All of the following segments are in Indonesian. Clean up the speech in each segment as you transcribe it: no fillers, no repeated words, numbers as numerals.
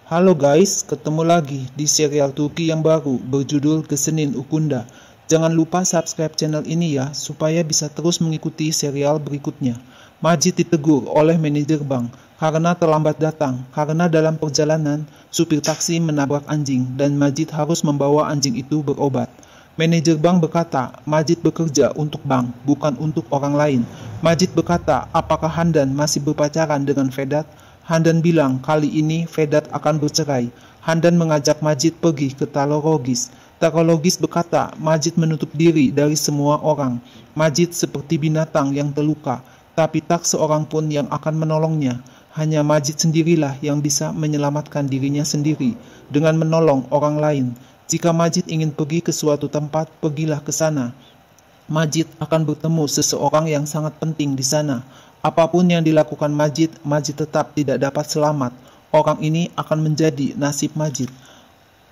Halo guys, ketemu lagi di serial Turki yang baru berjudul Gesenin Ukunda. Jangan lupa subscribe channel ini ya, supaya bisa terus mengikuti serial berikutnya. Majid ditegur oleh manajer bank karena terlambat datang, karena dalam perjalanan supir taksi menabrak anjing dan Majid harus membawa anjing itu berobat. Manajer bank berkata, Majid bekerja untuk bank, bukan untuk orang lain. Majid berkata, apakah Handan masih berpacaran dengan Vedat? Handan bilang kali ini Vedat akan bercerai. Handan mengajak Majid pergi ke Tarologis. Tarologis berkata Majid menutup diri dari semua orang. Majid seperti binatang yang terluka, tapi tak seorang pun yang akan menolongnya. Hanya Majid sendirilah yang bisa menyelamatkan dirinya sendiri dengan menolong orang lain. Jika Majid ingin pergi ke suatu tempat, pergilah ke sana. Majid akan bertemu seseorang yang sangat penting di sana. Apapun yang dilakukan Majid, Majid tetap tidak dapat selamat. Orang ini akan menjadi nasib Majid.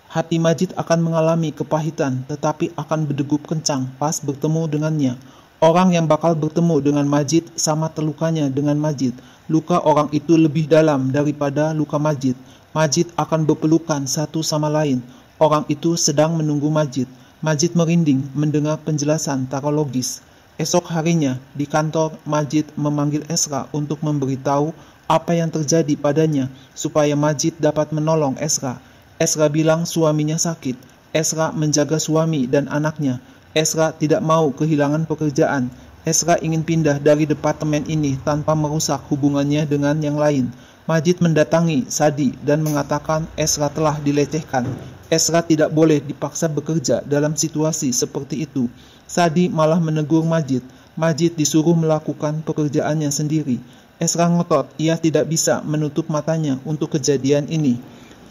Hati Majid akan mengalami kepahitan, tetapi akan berdegup kencang pas bertemu dengannya. Orang yang bakal bertemu dengan Majid sama terlukanya dengan Majid. Luka orang itu lebih dalam daripada luka Majid. Majid akan berpelukan satu sama lain. Orang itu sedang menunggu Majid. Majid merinding mendengar penjelasan Tarologis. Esok harinya, di kantor, Majid memanggil Esra untuk memberitahu apa yang terjadi padanya, supaya Majid dapat menolong Esra. Esra bilang suaminya sakit. Esra menjaga suami dan anaknya. Esra tidak mau kehilangan pekerjaan. Esra ingin pindah dari departemen ini tanpa merusak hubungannya dengan yang lain. Majid mendatangi Sadi dan mengatakan Esra telah dilecehkan. Esra tidak boleh dipaksa bekerja dalam situasi seperti itu. Sadi malah menegur Majid. Majid disuruh melakukan pekerjaannya sendiri. Esra ngotot, ia tidak bisa menutup matanya untuk kejadian ini.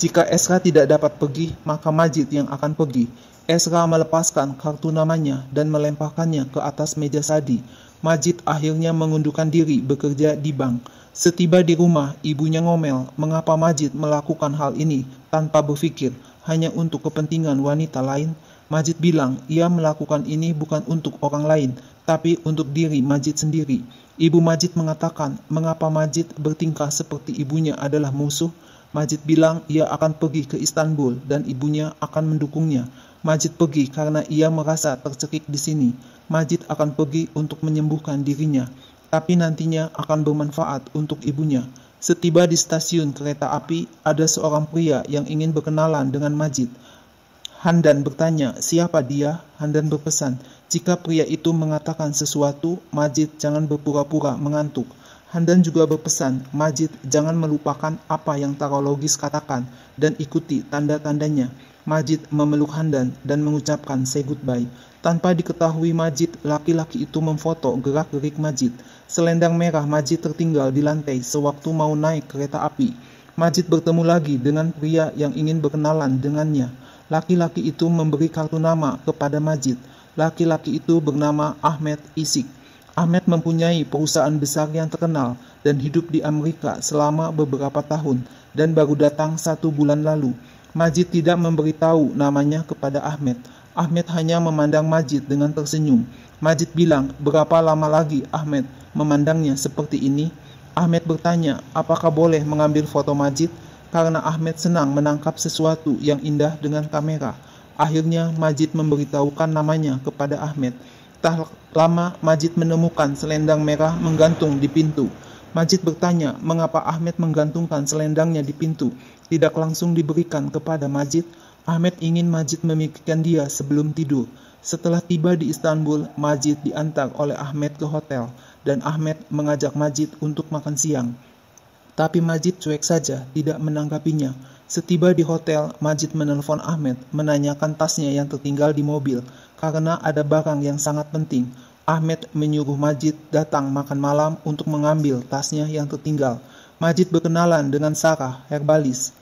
Jika Esra tidak dapat pergi, maka Majid yang akan pergi. Esra melepaskan kartu namanya dan melemparkannya ke atas meja Sadi. Majid akhirnya mengundurkan diri bekerja di bank. Setiba di rumah, ibunya ngomel mengapa Majid melakukan hal ini tanpa berpikir hanya untuk kepentingan wanita lain. Majid bilang ia melakukan ini bukan untuk orang lain, tapi untuk diri Majid sendiri. Ibu Majid mengatakan mengapa Majid bertingkah seperti ibunya adalah musuh. Majid bilang ia akan pergi ke Istanbul dan ibunya akan mendukungnya. Majid pergi karena ia merasa tercekik di sini. Majid akan pergi untuk menyembuhkan dirinya, tapi nantinya akan bermanfaat untuk ibunya. Setiba di stasiun kereta api, ada seorang pria yang ingin berkenalan dengan Majid. Handan bertanya, siapa dia? Handan berpesan, jika pria itu mengatakan sesuatu, Majid jangan berpura-pura mengantuk. Handan juga berpesan, Majid jangan melupakan apa yang Tarologis katakan dan ikuti tanda-tandanya. Majid memeluk Handan dan mengucapkan say goodbye. Tanpa diketahui Majid, laki-laki itu memfoto gerak-gerik Majid. Selendang merah Majid tertinggal di lantai sewaktu mau naik kereta api. Majid bertemu lagi dengan pria yang ingin berkenalan dengannya. Laki-laki itu memberi kartu nama kepada Majid. Laki-laki itu bernama Ahmet Isik. Ahmet mempunyai perusahaan besar yang terkenal dan hidup di Amerika selama beberapa tahun dan baru datang 1 bulan lalu. Majid tidak memberitahu namanya kepada Ahmet. Ahmet hanya memandang Majid dengan tersenyum. Majid bilang, berapa lama lagi Ahmet memandangnya seperti ini? Ahmet bertanya, apakah boleh mengambil foto Majid? Karena Ahmet senang menangkap sesuatu yang indah dengan kamera. Akhirnya Majid memberitahukan namanya kepada Ahmet. Tak lama Majid menemukan selendang merah menggantung di pintu. Majid bertanya mengapa Ahmet menggantungkan selendangnya di pintu, tidak langsung diberikan kepada Majid. Ahmet ingin Majid memikirkan dia sebelum tidur. Setelah tiba di Istanbul, Majid diantar oleh Ahmet ke hotel dan Ahmet mengajak Majid untuk makan siang. Tapi Majid cuek saja, tidak menanggapinya. Setiba di hotel, Majid menelpon Ahmet, menanyakan tasnya yang tertinggal di mobil, karena ada barang yang sangat penting. Ahmet menyuruh Majid datang makan malam untuk mengambil tasnya yang tertinggal. Majid berkenalan dengan Sarah, herbalis.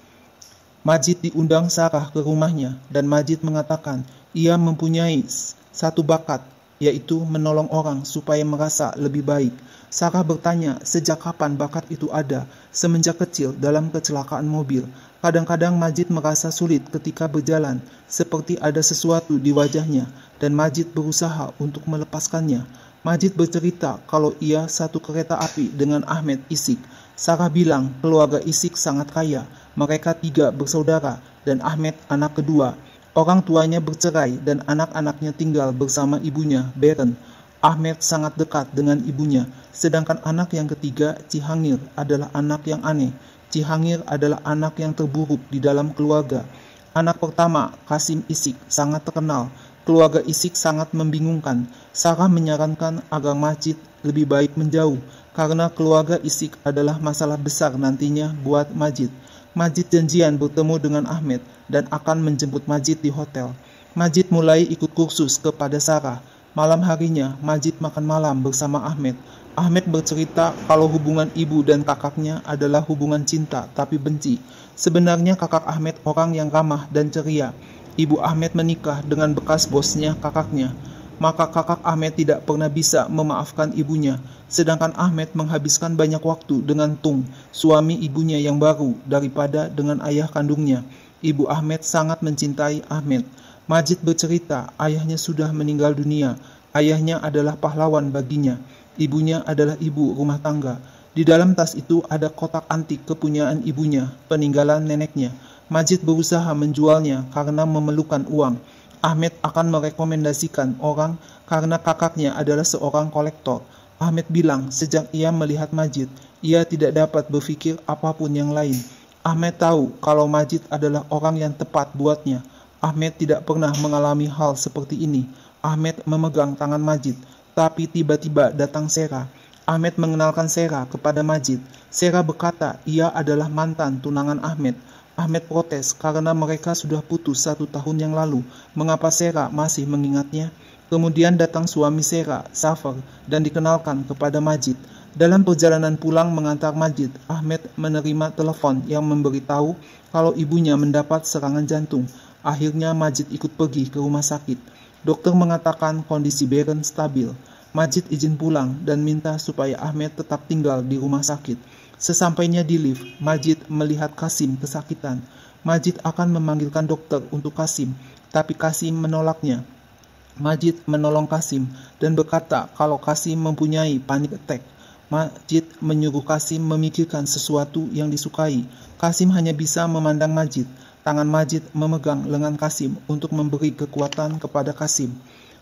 Majid diundang Sarah ke rumahnya, dan Majid mengatakan ia mempunyai satu bakat, yaitu menolong orang supaya merasa lebih baik. Sarah bertanya, sejak kapan bakat itu ada? Semenjak kecil dalam kecelakaan mobil. Kadang-kadang Majid merasa sulit ketika berjalan, seperti ada sesuatu di wajahnya, dan Majid berusaha untuk melepaskannya. Majid bercerita kalau ia satu kereta api dengan Ahmet Isik. Sarah bilang keluarga Isik sangat kaya. Mereka 3 bersaudara dan Ahmed anak kedua. Orang tuanya bercerai dan anak-anaknya tinggal bersama ibunya, Beren. Ahmed sangat dekat dengan ibunya, sedangkan anak yang ketiga, Cihangir, adalah anak yang aneh. Cihangir adalah anak yang terburuk di dalam keluarga. Anak pertama, Kasim Isik, sangat terkenal. Keluarga Isik sangat membingungkan. Sarah menyarankan agar Majid lebih baik menjauh, karena keluarga Isik adalah masalah besar nantinya buat Majid. Majid janjian bertemu dengan Ahmed dan akan menjemput Majid di hotel. Majid mulai ikut kursus kepada Sarah. Malam harinya, Majid makan malam bersama Ahmed. Ahmed bercerita kalau hubungan ibu dan kakaknya adalah hubungan cinta tapi benci. Sebenarnya kakak Ahmed orang yang ramah dan ceria. Ibu Ahmed menikah dengan bekas bosnya kakaknya. Maka kakak Ahmed tidak pernah bisa memaafkan ibunya. Sedangkan Ahmed menghabiskan banyak waktu dengan Tung, suami ibunya yang baru, daripada dengan ayah kandungnya. Ibu Ahmed sangat mencintai Ahmed. Majid bercerita ayahnya sudah meninggal dunia. Ayahnya adalah pahlawan baginya. Ibunya adalah ibu rumah tangga. Di dalam tas itu ada kotak antik kepunyaan ibunya, peninggalan neneknya. Majid berusaha menjualnya karena memerlukan uang. Ahmed akan merekomendasikan orang karena kakaknya adalah seorang kolektor. Ahmed bilang sejak ia melihat Majid, ia tidak dapat berpikir apapun yang lain. Ahmed tahu kalau Majid adalah orang yang tepat buatnya. Ahmed tidak pernah mengalami hal seperti ini. Ahmed memegang tangan Majid, tapi tiba-tiba datang Sera. Ahmed mengenalkan Sera kepada Majid. Sera berkata ia adalah mantan tunangan Ahmed. Ahmed protes karena mereka sudah putus 1 tahun yang lalu. Mengapa Sera masih mengingatnya? Kemudian datang suami Sera, Safar, dan dikenalkan kepada Majid. Dalam perjalanan pulang mengantar Majid, Ahmed menerima telepon yang memberitahu kalau ibunya mendapat serangan jantung. Akhirnya Majid ikut pergi ke rumah sakit. Dokter mengatakan kondisi Beren stabil. Majid izin pulang dan minta supaya Ahmed tetap tinggal di rumah sakit. Sesampainya di lift, Majid melihat Kasim kesakitan. Majid akan memanggilkan dokter untuk Kasim, tapi Kasim menolaknya. Majid menolong Kasim dan berkata kalau Kasim mempunyai panic attack. Majid menyuruh Kasim memikirkan sesuatu yang disukai. Kasim hanya bisa memandang Majid. Tangan Majid memegang lengan Kasim untuk memberi kekuatan kepada Kasim.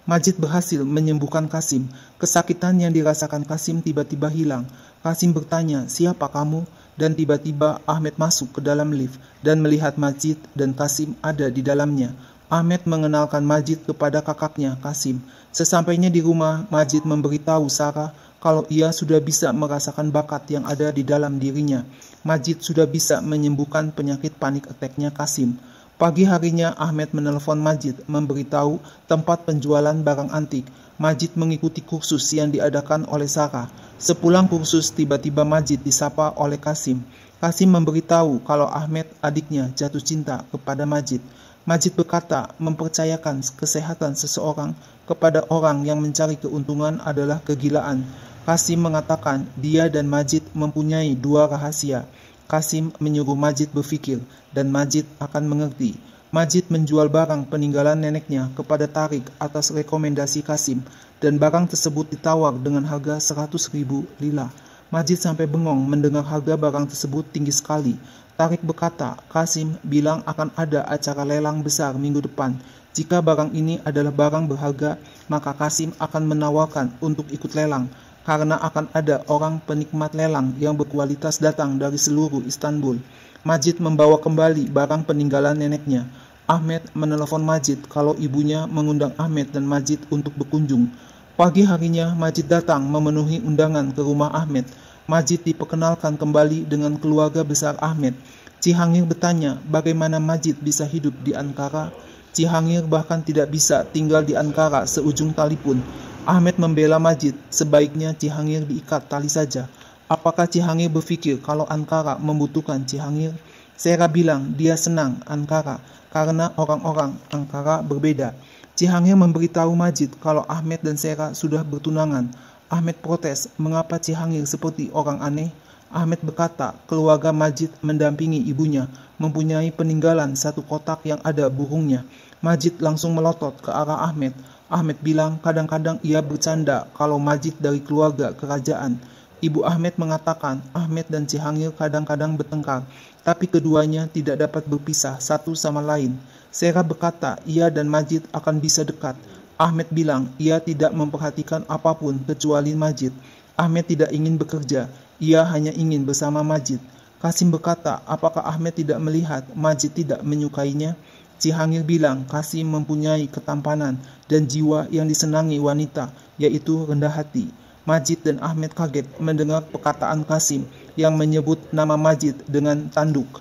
Majid berhasil menyembuhkan Kasim. Kesakitan yang dirasakan Kasim tiba-tiba hilang. Kasim bertanya, "Siapa kamu?" Dan tiba-tiba Ahmed masuk ke dalam lift dan melihat Majid dan Kasim ada di dalamnya. Ahmed mengenalkan Majid kepada kakaknya, Kasim. Sesampainya di rumah, Majid memberitahu Sarah kalau ia sudah bisa merasakan bakat yang ada di dalam dirinya. Majid sudah bisa menyembuhkan penyakit panik attack-nya Kasim. Pagi harinya Ahmed menelpon Majid memberitahu tempat penjualan barang antik. Majid mengikuti kursus yang diadakan oleh Sarah. Sepulang kursus tiba-tiba Majid disapa oleh Kasim. Kasim memberitahu kalau Ahmed adiknya jatuh cinta kepada Majid. Majid berkata mempercayakan kesehatan seseorang kepada orang yang mencari keuntungan adalah kegilaan. Kasim mengatakan dia dan Majid mempunyai 2 rahasia. Kasim menyuruh Majid berpikir dan Majid akan mengerti. Majid menjual barang peninggalan neneknya kepada Tarik atas rekomendasi Kasim dan barang tersebut ditawar dengan harga 100.000 lila. Majid sampai bengong mendengar harga barang tersebut tinggi sekali. Tarik berkata, Kasim bilang akan ada acara lelang besar minggu depan. Jika barang ini adalah barang berharga, maka Kasim akan menawarkan untuk ikut lelang. Karena akan ada orang penikmat lelang yang berkualitas datang dari seluruh Istanbul. Majid membawa kembali barang peninggalan neneknya. Ahmed menelpon Majid kalau ibunya mengundang Ahmed dan Majid untuk berkunjung. Pagi harinya Majid datang memenuhi undangan ke rumah Ahmed. Majid diperkenalkan kembali dengan keluarga besar Ahmed. Cihangir bertanya bagaimana Majid bisa hidup di Ankara. Cihangir bahkan tidak bisa tinggal di Ankara seujung tali pun. Ahmed membela Majid, sebaiknya Cihangir diikat tali saja. Apakah Cihangir berpikir kalau Ankara membutuhkan Cihangir? Sera bilang dia senang Ankara karena orang-orang Ankara berbeda. Cihangir memberitahu Majid kalau Ahmed dan Sera sudah bertunangan. Ahmed protes, mengapa Cihangir seperti orang aneh? Ahmed berkata, keluarga Majid mendampingi ibunya, mempunyai peninggalan 1 kotak yang ada burungnya. Majid langsung melotot ke arah Ahmed. Ahmed bilang kadang-kadang ia bercanda kalau Majid dari keluarga kerajaan. Ibu Ahmed mengatakan Ahmed dan Cihangil kadang-kadang bertengkar, tapi keduanya tidak dapat berpisah satu sama lain. Sera berkata ia dan Majid akan bisa dekat. Ahmed bilang ia tidak memperhatikan apapun kecuali Majid. Ahmed tidak ingin bekerja, ia hanya ingin bersama Majid. Kasim berkata apakah Ahmed tidak melihat Majid tidak menyukainya? Cihangil bilang Kasim mempunyai ketampanan dan jiwa yang disenangi wanita, yaitu rendah hati. Majid dan Ahmed kaget mendengar perkataan Kasim yang menyebut nama Majid dengan tanduk.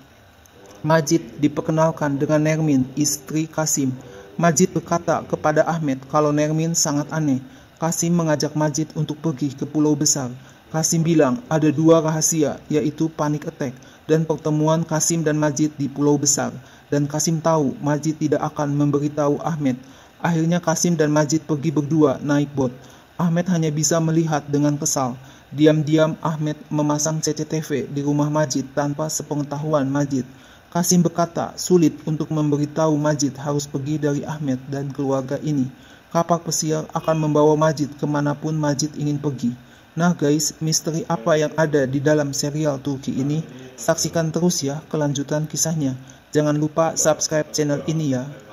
Majid diperkenalkan dengan Nermin, istri Kasim. Majid berkata kepada Ahmed kalau Nermin sangat aneh. Kasim mengajak Majid untuk pergi ke Pulau Besar. Kasim bilang ada dua rahasia, yaitu panic attack dan pertemuan Kasim dan Majid di Pulau Besar. Dan Kasim tahu Majid tidak akan memberitahu Ahmed. Akhirnya Kasim dan Majid pergi berdua naik bot. Ahmed hanya bisa melihat dengan kesal. Diam-diam Ahmed memasang CCTV di rumah Majid tanpa sepengetahuan Majid. Kasim berkata sulit untuk memberitahu Majid harus pergi dari Ahmed dan keluarga ini. Kapal pesiar akan membawa Majid kemanapun Majid ingin pergi. Nah guys, misteri apa yang ada di dalam serial Turki ini? Saksikan terus ya kelanjutan kisahnya. Jangan lupa subscribe channel ini ya.